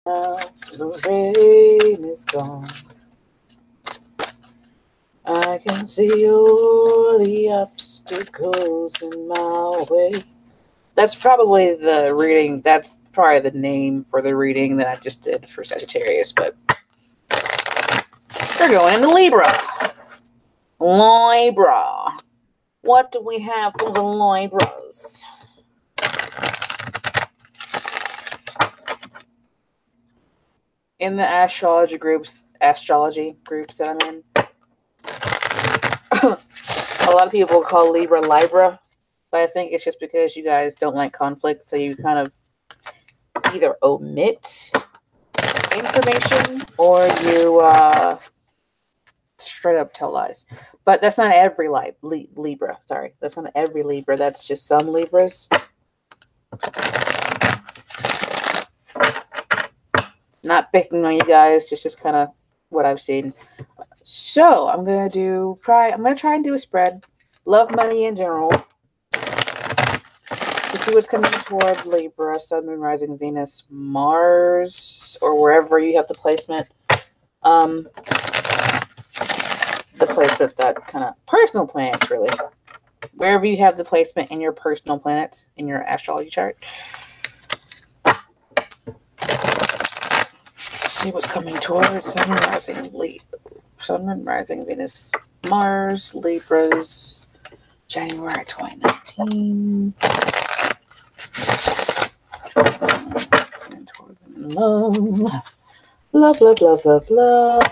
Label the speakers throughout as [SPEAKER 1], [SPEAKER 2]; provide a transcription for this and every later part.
[SPEAKER 1] Now the rain is gone. I can see all the obstacles in my way. That's probably the reading. That's probably the name for the reading that I just did for Sagittarius, but we're going into Libra. Libra. What do we have for the Libras? In the astrology groups that I'm in, a lot of people call Libra Libra, but I think it's just because you guys don't like conflict, so you kind of either omit information or you straight up tell lies. But that's not every Libra. Sorry, that's not every Libra. That's just some Libras. Not picking on you guys, just kind of what I've seen. So I'm gonna try and do a spread. Love, money in general. To see what's coming toward Libra, Sun, Moon, Rising, Venus, Mars, or wherever you have the placement. The placement, that kind of personal planets, really. Wherever you have the placement in your personal planets, in your astrology chart. See what's coming towards Sun, Moon, Rising, Venus, Mars, Libras, January 2019. Love, love, love, love, love.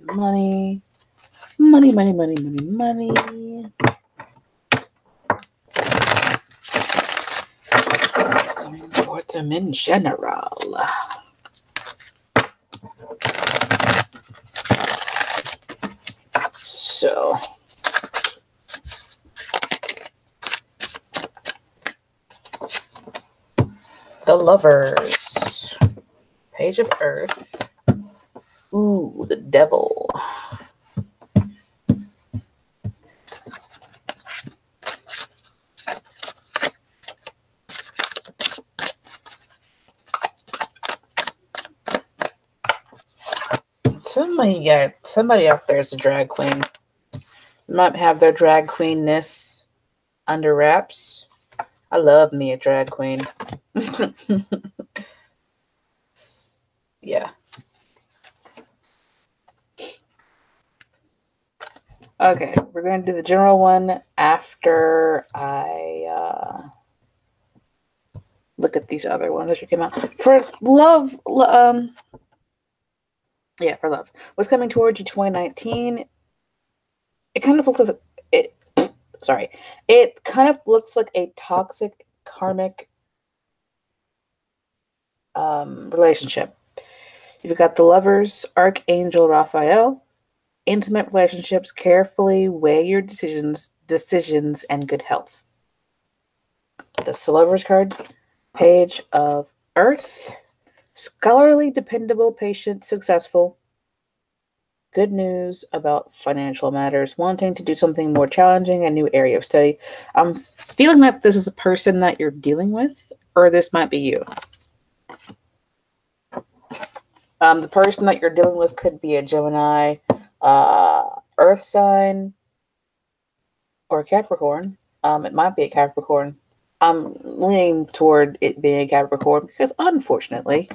[SPEAKER 1] Money, money, money, money, money, money. It's coming towards them in general. So, the Lovers, Page of Earth. Ooh, the Devil. Somebody out there is a drag queen. Might have their drag queenness under wraps. I love me a drag queen. Yeah. Okay, we're going to do the general one after I look at these other ones that came out. For love, for love. What's coming towards you 2019? It kind of looks like it kind of looks like a toxic karmic relationship. You've got the Lovers, Archangel Raphael. Intimate relationships, carefully weigh your decisions and good health. The Lovers card, Page of Earth. Scholarly, dependable, patient, successful. Good news about financial matters. Wanting to do something more challenging, a new area of study. I'm feeling that this is a person that you're dealing with, or this might be you. The person that you're dealing with could be a Gemini, Earth sign, or Capricorn. It might be a Capricorn. I'm leaning toward it being a Capricorn because, unfortunately,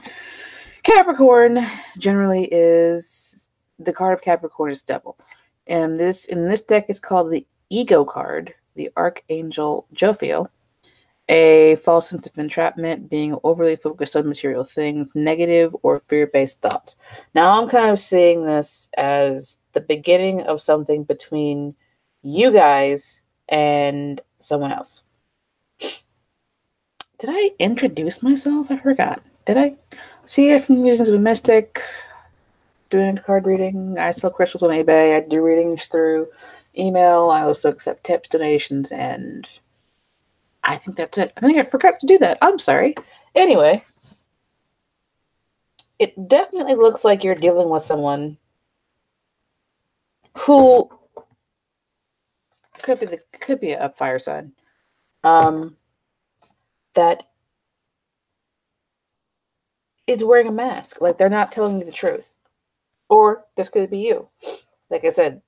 [SPEAKER 1] Capricorn generally is the card of Capricorn is Devil, and in this deck is called the Ego card, the Archangel Jophiel. A false sense of entrapment, being overly focused on material things, negative or fear-based thoughts. Now, I'm kind of seeing this as the beginning of something between you guys and someone else. Did I introduce myself? I forgot. Did I? See if I'm using a mystic, doing a card reading. I sell crystals on eBay. I do readings through email. I also accept tips, donations, and I think that's it. I think I forgot to do that. I'm sorry. Anyway, it definitely looks like you're dealing with someone who could be a fire sign. that is wearing a mask. Like, they're not telling you the truth. Or this could be you. Like I said,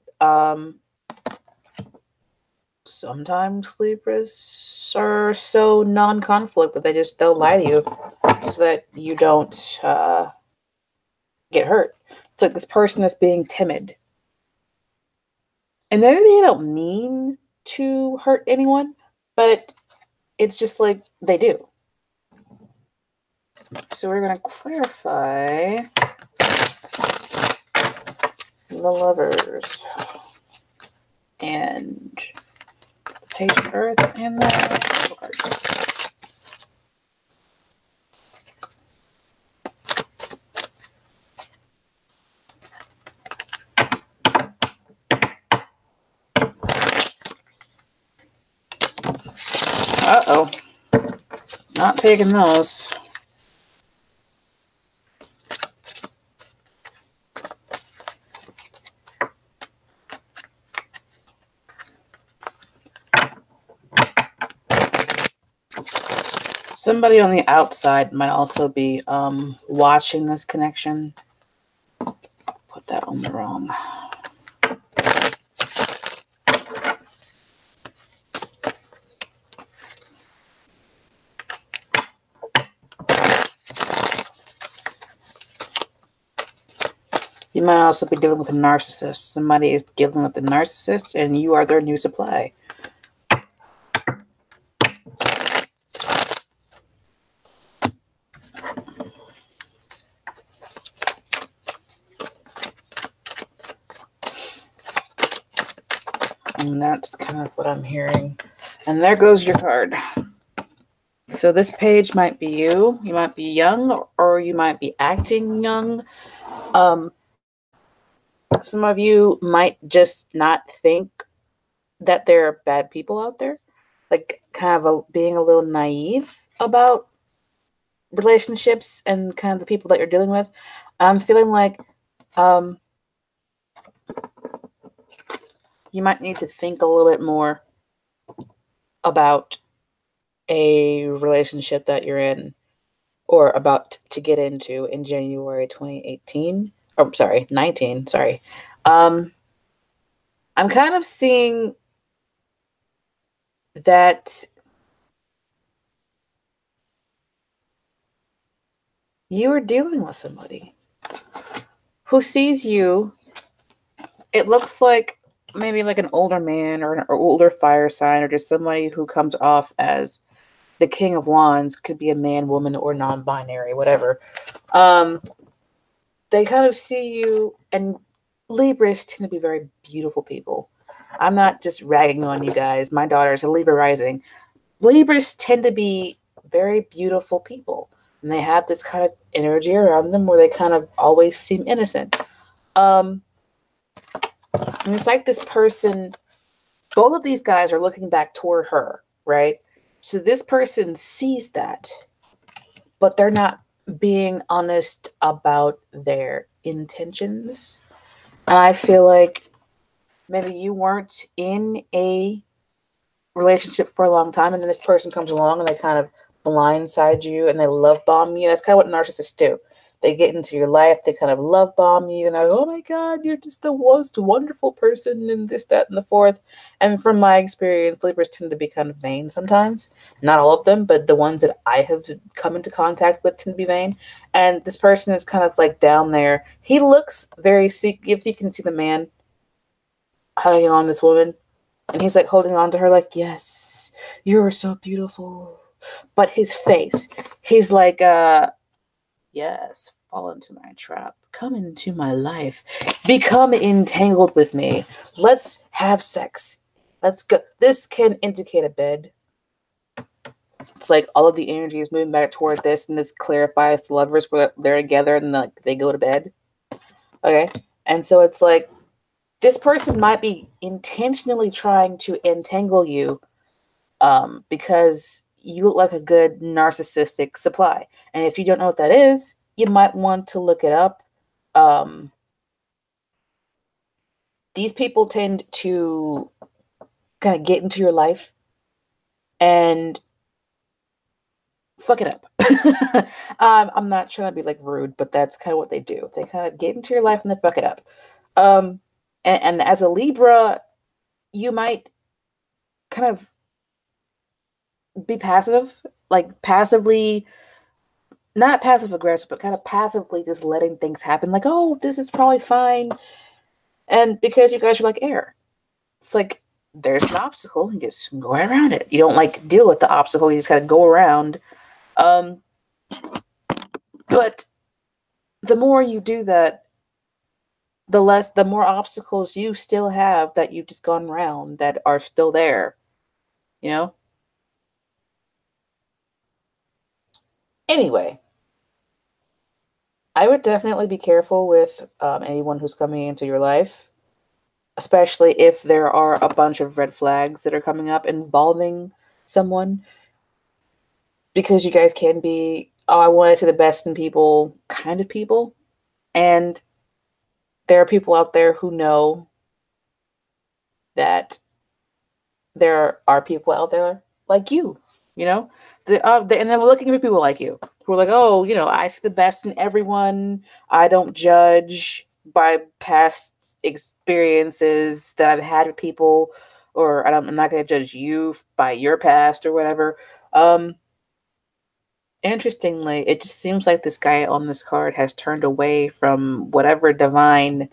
[SPEAKER 1] sometimes Libras are so non-conflict that they'll lie to you so that you don't get hurt. It's like this person is being timid. And maybe they don't mean to hurt anyone, but it's just like they do. So we're going to clarify the Lovers and the Page of Earth and the cards. Uh-oh. Not taking those. Somebody on the outside might also be watching this connection. Put that on the wrong. You might also be dealing with a narcissist. Somebody is dealing with a narcissist and you are their new supply. And that's kind of what I'm hearing. And there goes your card. So this page might be you. You might be young or you might be acting young. Some of you might just not think that there are bad people out there. Like kind of being a little naive about relationships and kind of the people that you're dealing with. I'm feeling like you might need to think a little bit more about a relationship that you're in or about to get into in January 2018. Oh, sorry, 19. Sorry. I'm kind of seeing that you are dealing with somebody who sees you. It looks like maybe like an older man or an older fire sign or just somebody who comes off as the King of Wands. Could be a man, woman, or non-binary, whatever. They kind of see you, and Libras tend to be very beautiful people. I'm not just ragging on you guys. My daughter's a Libra rising. Libras tend to be very beautiful people, and they have this kind of energy around them where they kind of always seem innocent. And it's like this person, both of these guys are looking back toward her, right? So this person sees that, but they're not being honest about their intentions. And I feel like maybe you weren't in a relationship for a long time, and then this person comes along and they kind of blindside you and they love bomb you. That's kind of what narcissists do. They get into your life, they kind of love bomb you, and they're like, oh my God, you're just the most wonderful person, and this, that, and the fourth. And from my experience, Libras tend to be kind of vain sometimes. Not all of them, but the ones that I have come into contact with tend to be vain. And this person is kind of like down there. He looks very if you can see the man hugging on this woman, and he's like holding on to her like, yes, you're so beautiful. But his face, he's like, yes, fall into my trap. Come into my life. Become entangled with me. Let's have sex. Let's go. This can indicate a bed. It's like all of the energy is moving back toward this, and this clarifies the lovers where they're together and they go to bed. Okay? And so it's like this person might be intentionally trying to entangle you because you look like a good narcissistic supply. And if you don't know what that is, you might want to look it up. These people tend to kind of get into your life and fuck it up. I'm not trying to be like rude, but that's kind of what they do. They kind of get into your life and they fuck it up. And as a Libra, you might kind of be passive, like passively, not passive aggressive, but kind of passively just letting things happen. Like, oh, this is probably fine. And because you guys are like air, it's like there's an obstacle, you just go right around it. You don't like deal with the obstacle, you just gotta go around. But the more you do that, the more obstacles you still have that you've just gone around that are still there, you know? Anyway, I would definitely be careful with anyone who's coming into your life, especially if there are a bunch of red flags that are coming up involving someone, because you guys can be, oh, I want to see the best in people kind of people. And there are people out there who know that there are people out there like you, you know? And then we're looking for people like you who are like, oh, I see the best in everyone. I don't judge by past experiences that I've had with people, or I'm not going to judge you by your past or whatever. Interestingly, it just seems like this guy on this card has turned away from whatever divine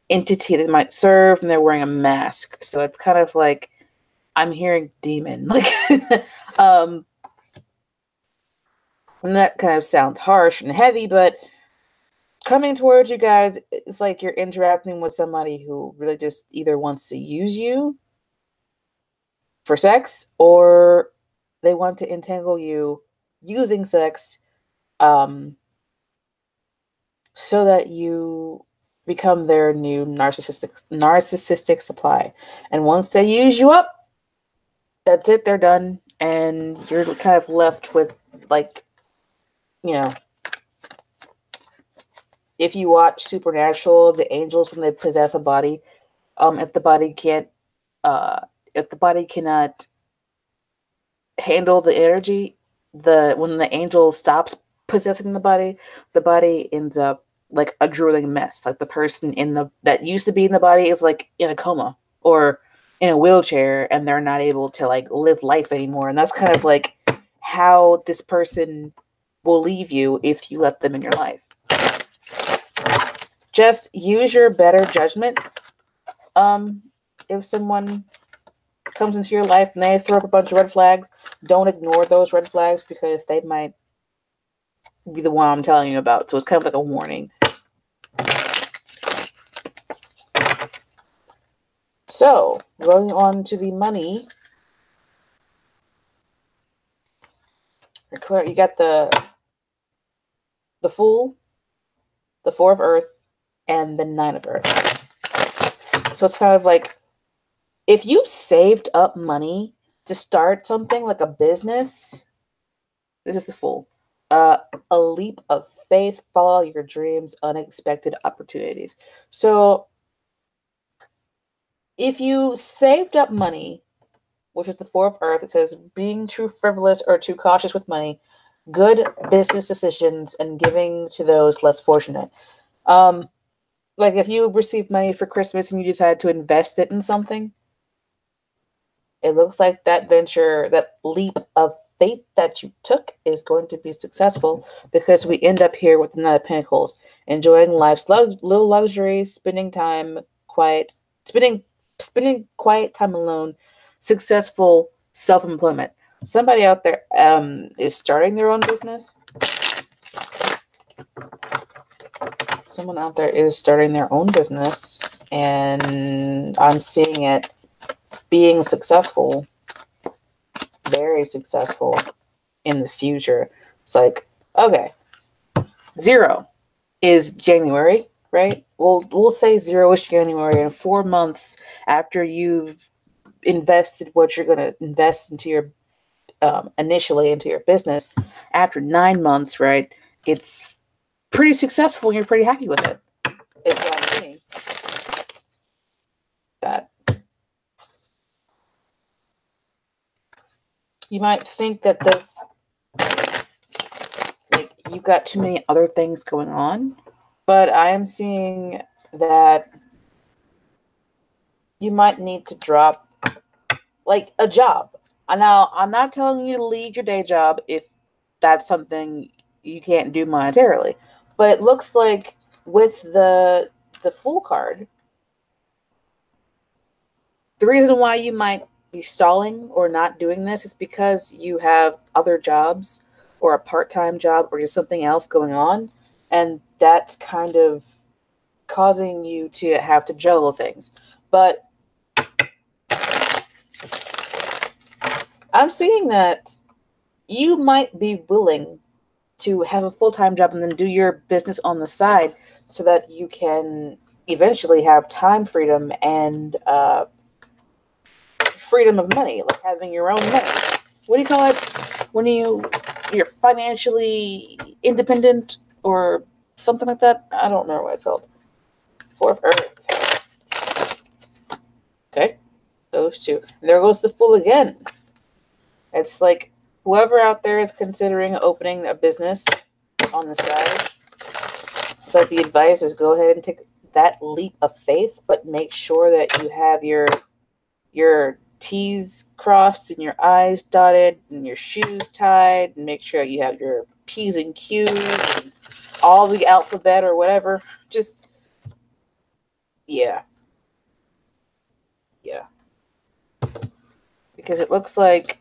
[SPEAKER 1] entity they might serve, and they're wearing a mask. So it's kind of like I'm hearing demon. Like, and that kind of sounds harsh and heavy, but coming towards you guys, it's like you're interacting with somebody who really just either wants to use you for sex, or they want to entangle you using sex, so that you become their new narcissistic supply. And once they use you up, that's it, they're done. And you're kind of left with, like, if you watch Supernatural, the angels, when they possess a body, if the body cannot handle the energy, when the angel stops possessing the body ends up like a drooling mess. Like the person that used to be in the body is like in a coma or in a wheelchair, and they're not able to like live life anymore. And that's kind of like how this person will leave you if you let them in your life. Just use your better judgment. If someone comes into your life and they throw up a bunch of red flags, don't ignore those red flags, because they might be the one I'm telling you about. So it's kind of like a warning. So, going on to the money. You got the Fool, the Four of Earth, and the Nine of Earth. So it's kind of like, if you saved up money to start something like a business, this is the Fool. A leap of faith, follow your dreams, unexpected opportunities. So if you saved up money, which is the Four of Earth, it says being too frivolous or too cautious with money, good business decisions, and giving to those less fortunate. Like if you received money for Christmas and you decided to invest it in something, it looks like that venture, that leap of faith that you took is going to be successful, because we end up here with the Knight of Pentacles, enjoying life's little luxuries, spending quiet time alone, successful self-employment. Somebody out there is starting their own business. Someone out there is starting their own business, and I'm seeing it being successful, very successful in the future. It's like, okay, 0 is January, right? We'll say 0 is January, and 4 months after you've invested what you're going to invest into your initially into your business, after 9 months, right, it's pretty successful and you're pretty happy with it. It's what I'm seeing. That you might think that this you've got too many other things going on. But I am seeing that you might need to drop like a job. Now, I'm not telling you to leave your day job if that's something you can't do monetarily. But it looks like with the Fool card, the reason why you might be stalling or not doing this is because you have other jobs or a part-time job or just something else going on, and that's kind of causing you to have to juggle things. But I'm seeing that you might be willing to have a full-time job and then do your business on the side so that you can eventually have time freedom and freedom of money, like having your own money. What do you call it when you're financially independent or something like that? I don't know what it's called. Fourth Earth. Okay, those two. And there goes the Fool again. It's like whoever out there is considering opening a business on the side, it's like the advice is go ahead and take that leap of faith, but make sure that you have your T's crossed and your I's dotted and your shoes tied, and make sure you have your P's and Q's and all the alphabet or whatever. Just, yeah. Because it looks like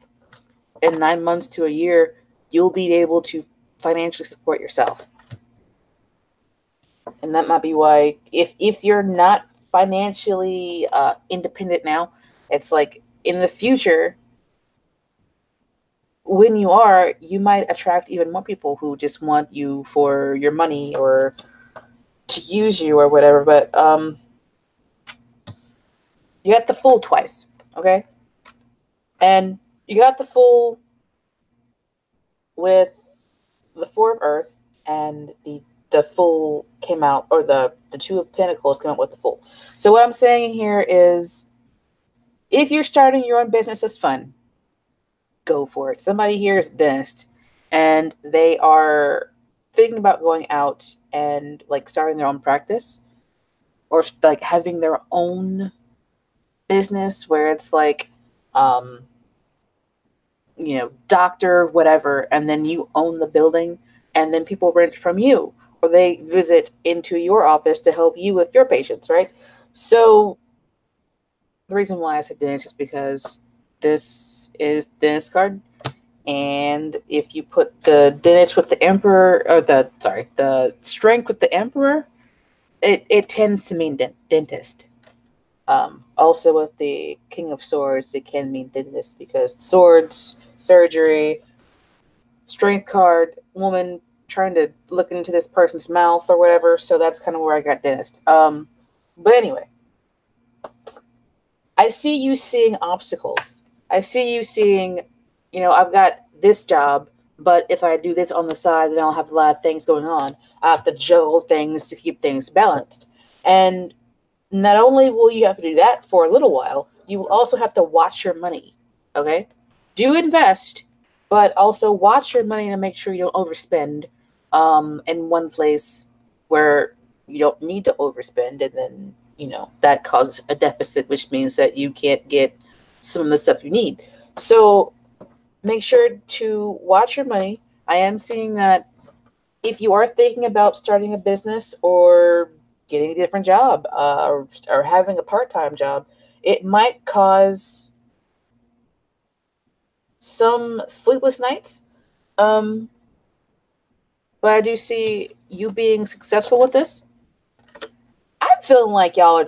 [SPEAKER 1] in 9 months to a year, you'll be able to financially support yourself. And that might be why, if you're not financially independent now, it's like in the future, when you are, you might attract even more people who just want you for your money or to use you or whatever. But you got the Fool twice, okay? And you got the Fool with the Four of Earth, and the Fool came out, or the Two of Pentacles came out with the Fool. So what I'm saying here is, if you're starting your own business, it's fun. Go for it. Somebody here is a dentist, and they are thinking about going out and like starting their own practice, or like having their own business where it's like, doctor, whatever, and then you own the building, and then people rent from you, or they visit into your office to help you with your patients, right? So the reason why I said dentist is because this is dentist card, and if you put the dentist with the emperor, or the strength with the emperor, it tends to mean dentist. Also with the King of Swords, it can mean dentist because swords, surgery, strength card, woman trying to look into this person's mouth or whatever. So that's kind of where I got dentist. But anyway, I see you seeing obstacles. I see you seeing, I've got this job, but if I do this on the side, then I'll have a lot of things going on. I have to juggle things to keep things balanced. And not only will you have to do that for a little while, you will also have to watch your money, okay? Do invest, but also watch your money to make sure you don't overspend in one place where you don't need to overspend, and then, that causes a deficit, which means that you can't get some of the stuff you need. So make sure to watch your money. I am seeing that if you are thinking about starting a business or getting a different job or having a part-time job, it might cause some sleepless nights. But I do see you being successful with this. I'm feeling like y'all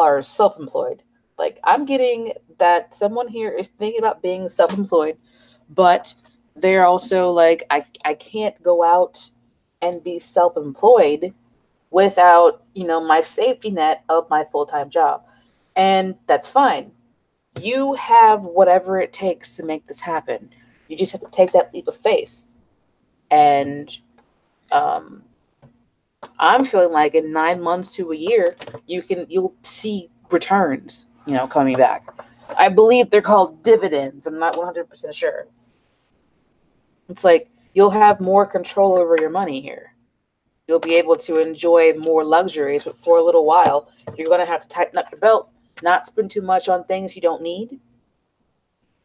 [SPEAKER 1] are self-employed. Like, I'm getting that someone here is thinking about being self-employed, but they're also like, I can't go out and be self-employed without, my safety net of my full-time job. And that's fine. You have whatever it takes to make this happen. You just have to take that leap of faith. And I'm feeling like in 9 months to a year, you'll see returns, coming back. I believe they're called dividends. I'm not 100% sure. It's like You'll have more control over your money here. You'll be able to enjoy more luxuries, but for a little while, you're going to have to tighten up your belt, not spend too much on things you don't need,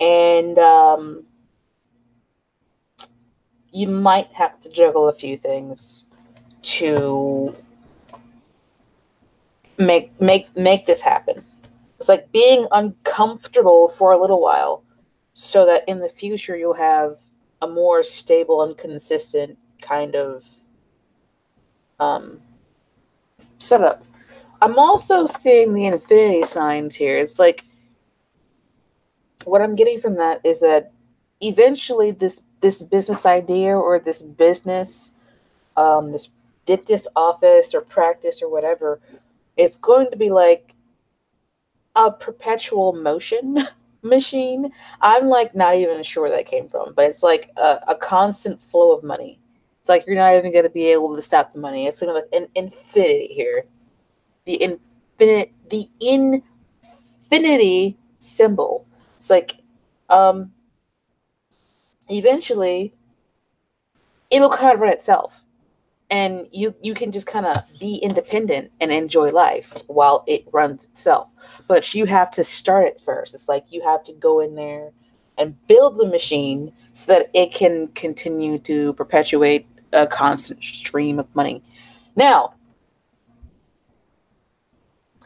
[SPEAKER 1] and you might have to juggle a few things to make this happen. It's like being uncomfortable for a little while so that in the future you'll have a more stable and consistent kind of setup. I'm also seeing the infinity signs here. It's like what I'm getting from that is that eventually this business idea or this business, this office or practice or whatever is going to be like a perpetual motion machine. I'm like not even sure where that came from, but it's like a constant flow of money. It's like you're not even going to be able to stop the money. It's kind of like an infinity here. The infinity symbol. It's like eventually it'll kind of run itself. And you can just kind of be independent and enjoy life while it runs itself. But you have to start it first. It's like you have to go in there and build the machine so that it can continue to perpetuate a constant stream of money. Now,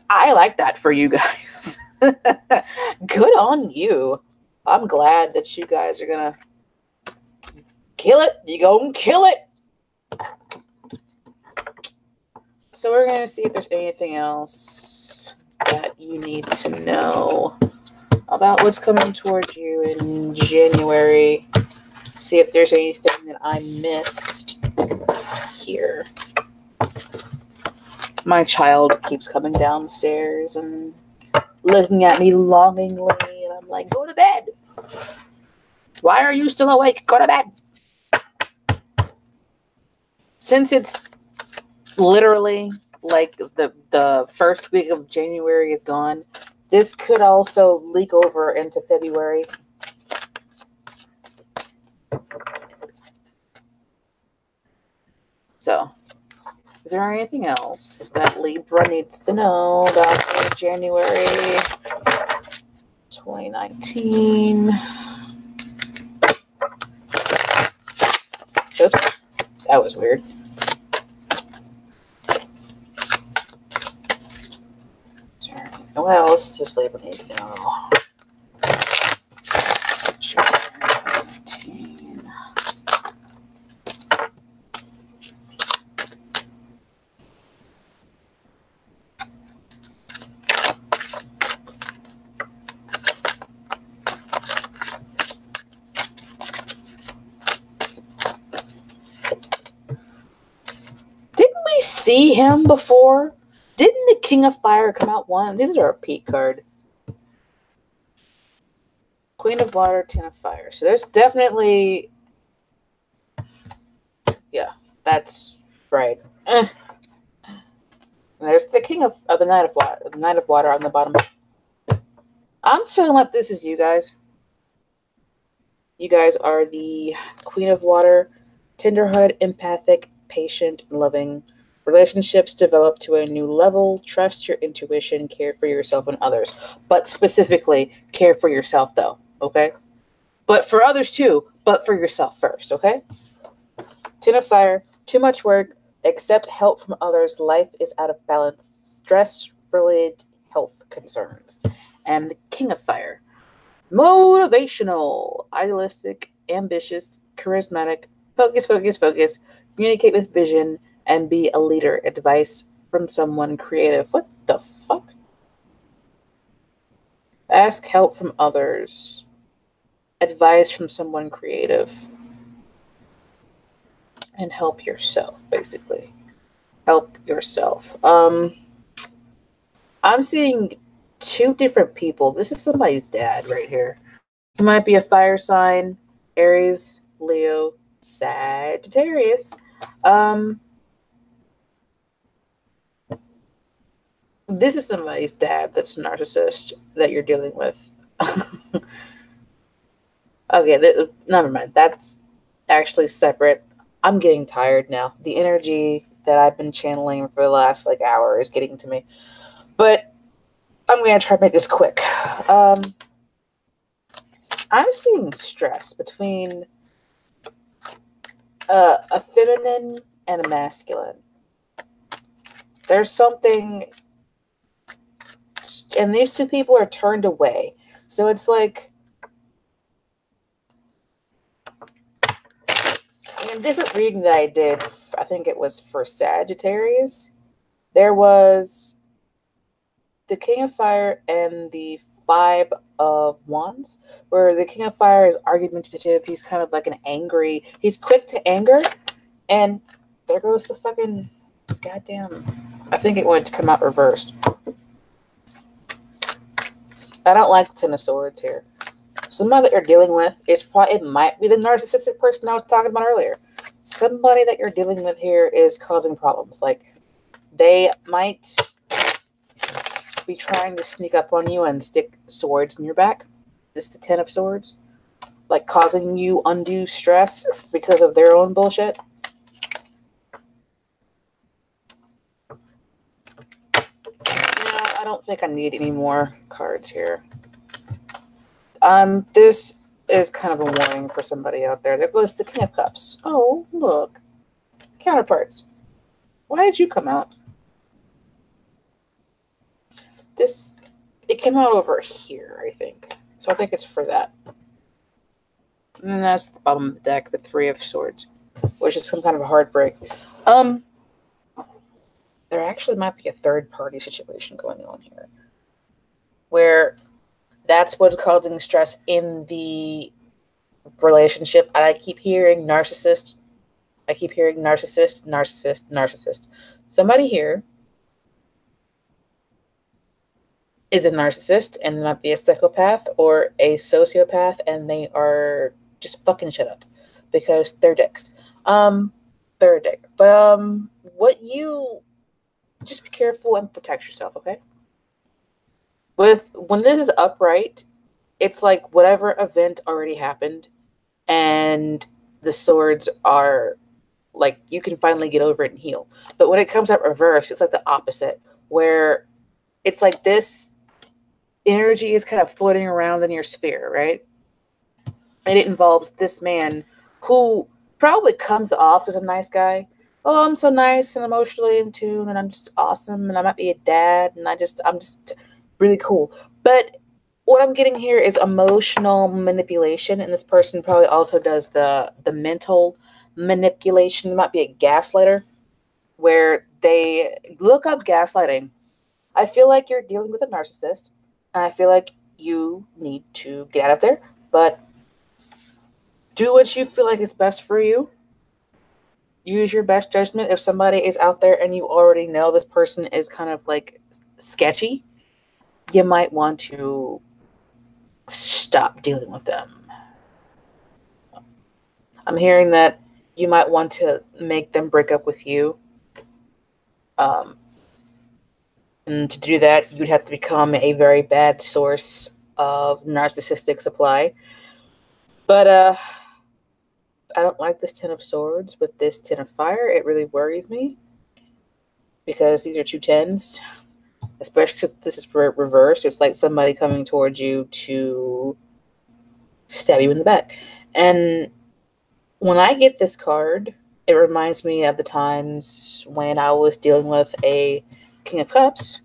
[SPEAKER 1] I like that for you guys. Good on you. I'm glad that you guys are going to kill it. You gonna kill it. So we're going to see if there's anything else that you need to know about what's coming towards you in January. See if there's anything that I missed here. My child keeps coming downstairs and looking at me longingly, and I'm like, go to bed. Why are you still awake? Go to bed. Since it's literally like the first week of January is gone, this could also leak over into February. So, is there anything else that Libra needs to know about January 2019? Oops, that was weird. What else does Libra need to know? Didn't we see him before? Didn't the King of Fire come out once? These are a repeat card. Queen of Water, Ten of Fire. So there's definitely... Yeah, that's right. There's the King of the Knight of Water. The Knight of Water on the bottom. I'm feeling like this is you guys. You guys are the Queen of Water. Tenderhearted, empathic, patient, and loving. Relationships develop to a new level. Trust your intuition. Care for yourself and others. But specifically, care for yourself, though. Okay? But for others, too. But for yourself first. Okay? Ten of Fire. Too much work. Accept help from others. Life is out of balance. Stress-related health concerns. And the King of Fire. Motivational. Idealistic. Ambitious. Charismatic. Focus, focus, focus. Communicate with vision. And be a leader. Advice from someone creative. What the fuck? Ask help from others. Advice from someone creative. And help yourself, basically. Help yourself. I'm seeing two different people. This is somebody's dad right here. He might be a fire sign. Aries, Leo, Sagittarius. This is somebody's dad that's a narcissist that you're dealing with. Okay, never mind. That's actually separate. I'm getting tired now. The energy that I've been channeling for the last like hour is getting to me. But I'm going to try to make this quick. I'm seeing stress between a feminine and a masculine. There's something, and these two people are turned away. So it's like, in a different reading that I did, I think it was for Sagittarius, there was the King of Fire and the Five of Wands, where the King of Fire is argumentative. He's kind of like an angry, he's quick to anger, and there goes the fucking goddamn, I think it wanted to come out reversed. I don't like the Ten of Swords here. Somebody that you're dealing with is probably, it might be the narcissistic person I was talking about earlier. Somebody that you're dealing with here is causing problems. Like, they might be trying to sneak up on you and stick swords in your back. This is the Ten of Swords. Like, causing you undue stress because of their own bullshit. Yeah, I don't think I need any more cards here. This is kind of a warning for somebody out there. There goes the King of Cups. Oh, look. Counterparts. Why did you come out? This, it came out over here, I think. So I think it's for that. And that's the bottom of the deck, the Three of Swords, which is some kind of a heartbreak. There actually might be a third-party situation going on here, where that's what's causing stress in the relationship. And I keep hearing narcissist. I keep hearing narcissist, narcissist, narcissist. Somebody here is a narcissist and might be a psychopath or a sociopath, and they are just fucking shit up because they're dicks. They're a dick. But what you just be careful and protect yourself, okay? When this is upright, it's like whatever event already happened, and the swords are like, you can finally get over it and heal. But when it comes out reverse, it's like the opposite, where it's like this energy is kind of floating around in your sphere, right? And it involves this man who probably comes off as a nice guy. Oh, I'm so nice and emotionally in tune, and I'm just awesome, and I might be a dad, and I'm just really cool. But what I'm getting here is emotional manipulation, and this person probably also does the mental manipulation. It might be a gaslighter, where they look up gaslighting. I feel like you're dealing with a narcissist, and I feel like you need to get out of there, but do what you feel like is best for you. Use your best judgment. If somebody is out there and you already know this person is kind of like sketchy, you might want to stop dealing with them. I'm hearing that you might want to make them break up with you. And to do that, you'd have to become a very bad source of narcissistic supply. But I don't like this Ten of Swords with this Ten of Fire. It really worries me because these are two tens, especially since this is reversed. It's like somebody coming towards you to stab you in the back. And when I get this card, it reminds me of the times when I was dealing with a King of Cups.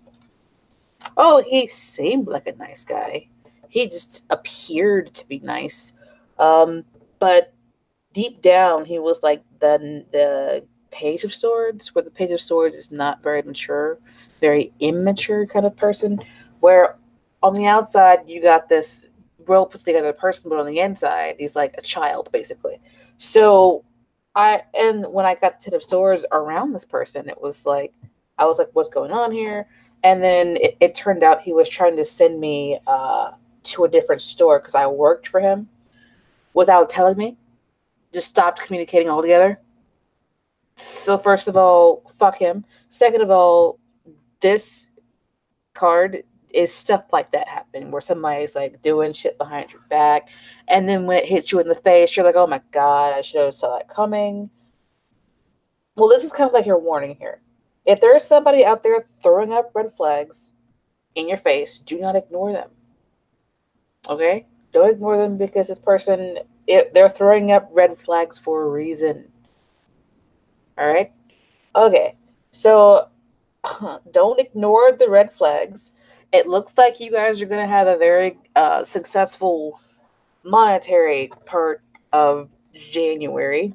[SPEAKER 1] Oh, he seemed like a nice guy. He just appeared to be nice. But deep down, he was like the Page of Swords, where the Page of Swords is not very mature, very immature kind of person, where on the outside, you got this well put together person, but on the inside, he's like a child, basically. So when I got the Ten of Swords around this person, I was like, what's going on here? And then it turned out he was trying to send me to a different store because I worked for him without telling me. Just stopped communicating altogether. So first of all, fuck him. Second of all, this card is stuff like that happening where somebody's like doing shit behind your back, and then when it hits you in the face, you're like, oh my god, I should have saw that coming. Well, this is kind of like your warning here. If there is somebody out there throwing up red flags in your face, do not ignore them. Okay? Don't ignore them because this person, they're throwing up red flags for a reason. Alright? Okay. So, don't ignore the red flags. It looks like you guys are going to have a very successful monetary part of January.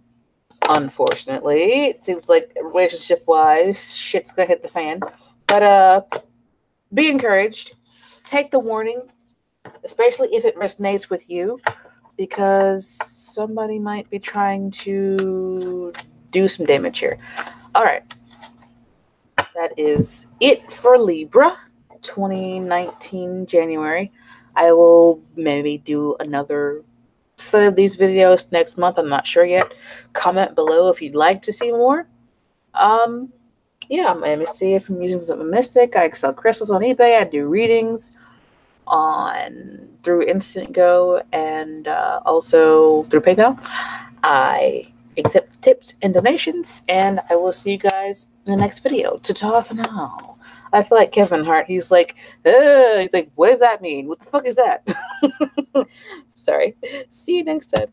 [SPEAKER 1] Unfortunately, it seems like relationship-wise, shit's gonna hit the fan. But be encouraged. Take the warning, especially if it resonates with you, because somebody might be trying to do some damage here. All right, that is it for Libra 2019 January. I will maybe do another set of these videos next month. I'm not sure yet. Comment below if you'd like to see more. Yeah, I'm Misty from Musings of a Mystic. I sell crystals on eBay. I do readings through Instant Go and also through PayPal. I accept tips and donations, and I will see you guys in the next video. Ta-ta for now. I feel like Kevin Hart. He's like, what does that mean? What the fuck is that? Sorry. See you next time.